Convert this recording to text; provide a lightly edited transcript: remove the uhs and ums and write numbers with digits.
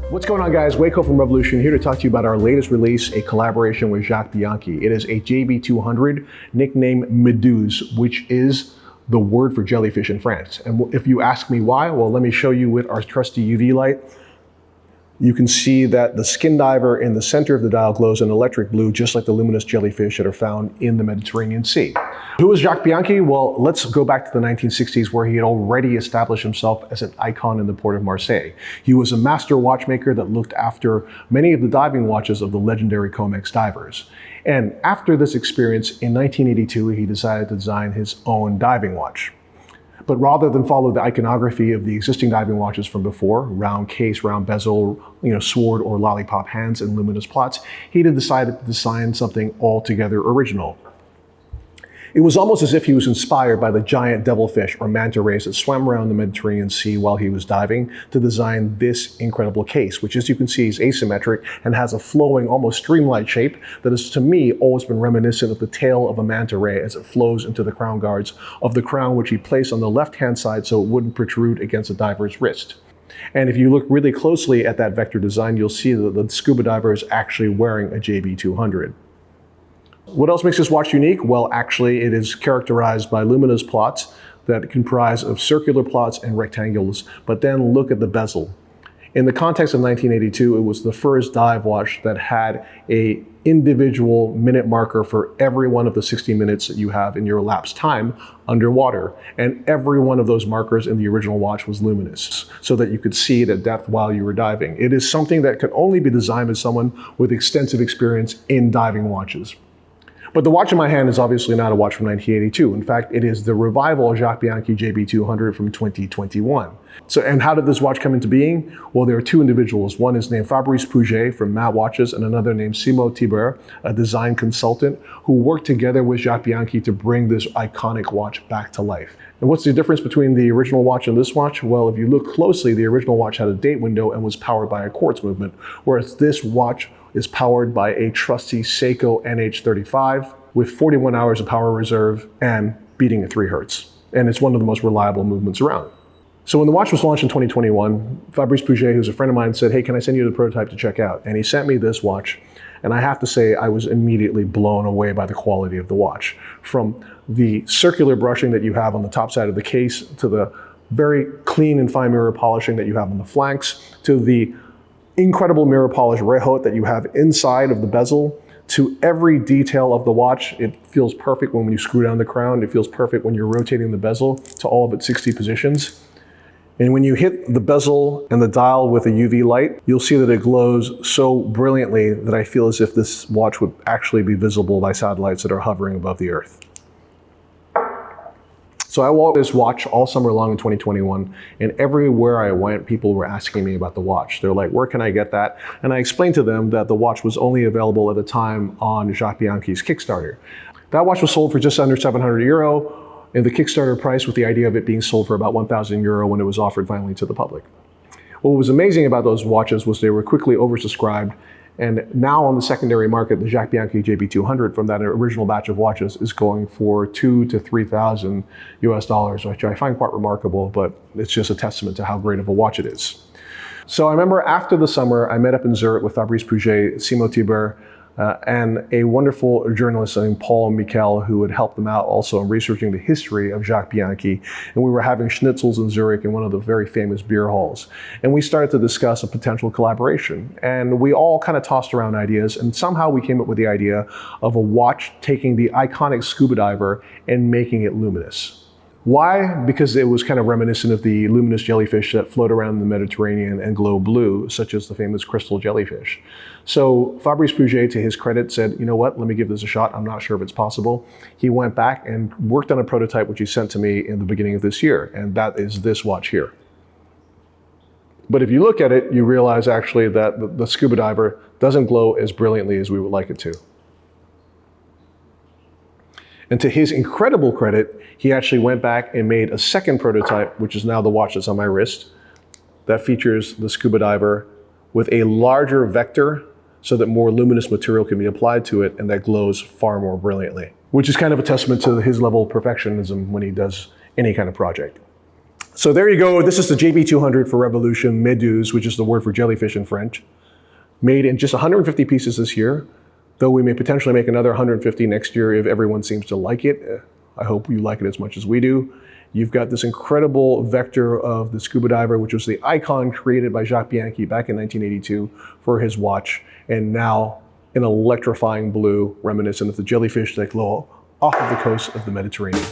What's going on, guys? Waco from Revolution here to talk to you about our latest release, a collaboration with Jacques Bianchi. It is a JB200 nicknamed Meduse, which is the word for jellyfish in France. And if you ask me why, well, let me show you with our trusty UV light. You can see that the skin diver in the center of the dial glows an electric blue, just like the luminous jellyfish that are found in the Mediterranean Sea. Who is Jacques Bianchi? Well, let's go back to the 1960s, where he had already established himself as an icon in the port of Marseille. He was a master watchmaker that looked after many of the diving watches of the legendary Comex divers. And after this experience, in 1982, he decided to design his own diving watch. But rather than follow the iconography of the existing diving watches from before, round case, round bezel, sword or lollipop hands and luminous plots, he decided to design something altogether original. It was almost as if he was inspired by the giant devilfish or manta rays that swam around the Mediterranean Sea while he was diving to design this incredible case, which, as you can see, is asymmetric and has a flowing, almost streamlined shape that has, to me, always been reminiscent of the tail of a manta ray as it flows into the crown guards of the crown, which he placed on the left-hand side so it wouldn't protrude against the diver's wrist. And if you look really closely at that vector design, you'll see that the scuba diver is actually wearing a JB200. What else makes this watch unique? Well, actually, it is characterized by luminous plots that comprise of circular plots and rectangles, but then look at the bezel. In the context of 1982, it was the first dive watch that had an individual minute marker for every one of the 60 minutes that you have in your elapsed time underwater. And every one of those markers in the original watch was luminous, so that you could see it at depth while you were diving. It is something that could only be designed by someone with extensive experience in diving watches. But the watch in my hand is obviously not a watch from 1982. In fact, it is the revival of Jacques Bianchi JB200 from 2021. And how did this watch come into being? Well, there are two individuals. One is named Fabrice Pouget from Matt Watches, and another named Simon Thibert, a design consultant, who worked together with Jacques Bianchi to bring this iconic watch back to life. And what's the difference between the original watch and this watch? Well, if you look closely, the original watch had a date window and was powered by a quartz movement, whereas this watch is powered by a trusty Seiko NH35 with 41 hours of power reserve and beating at 3 Hertz. And it's one of the most reliable movements around. So when the watch was launched in 2021, Fabrice Pouget, who's a friend of mine, said, "Hey, can I send you the prototype to check out?" And he sent me this watch. And I have to say, I was immediately blown away by the quality of the watch. From the circular brushing that you have on the top side of the case, to the very clean and fine mirror polishing that you have on the flanks, to the incredible mirror polish rehaut that you have inside of the bezel, to every detail of the watch. It feels perfect when you screw down the crown. It feels perfect when you're rotating the bezel to all of its 60 positions. And when you hit the bezel and the dial with a UV light, you'll see that it glows so brilliantly that I feel as if this watch would actually be visible by satellites that are hovering above the Earth. So I wore this watch all summer long in 2021, and everywhere I went, people were asking me about the watch. They're like, "Where can I get that?" And I explained to them that the watch was only available at the time on Jacques Bianchi's Kickstarter. That watch was sold for just under 700 euro, and the Kickstarter price, with the idea of it being sold for about 1,000 euro when it was offered finally to the public. What was amazing about those watches was they were quickly oversubscribed. And now on the secondary market, the Jacques Bianchi JB200 from that original batch of watches is going for $2,000 to $3,000 US, which I find quite remarkable, but it's just a testament to how great of a watch it is. So I remember after the summer, I met up in Zurich with Fabrice Pouget, Simon Thibert, and a wonderful journalist named Paul Michael, who had helped them out also in researching the history of Jacques Bianchi. And we were having schnitzels in Zurich in one of the very famous beer halls. And we started to discuss a potential collaboration. And we all kind of tossed around ideas, and somehow we came up with the idea of a watch taking the iconic scuba diver and making it luminous. Why? Because it was kind of reminiscent of the luminous jellyfish that float around the Mediterranean and glow blue, such as the famous crystal jellyfish. So Fabrice Pouget, to his credit, said, "You know what, let me give this a shot. I'm not sure if it's possible." He went back and worked on a prototype, which he sent to me in the beginning of this year, and that is this watch here. But if you look at it, you realize actually that the scuba diver doesn't glow as brilliantly as we would like it to. And to his incredible credit, he actually went back and made a second prototype, which is now the watch that's on my wrist, that features the scuba diver with a larger vector so that more luminous material can be applied to it and that glows far more brilliantly, which is kind of a testament to his level of perfectionism when he does any kind of project. So there you go. This is the JB200 for Revolution Meduse, which is the word for jellyfish in French. Made in just 150 pieces this year, though we may potentially make another 150 next year if everyone seems to like it. I hope you like it as much as we do. You've got this incredible vector of the scuba diver, which was the icon created by Jacques Bianchi back in 1982 for his watch, and now an electrifying blue reminiscent of the jellyfish that glow off of the coast of the Mediterranean.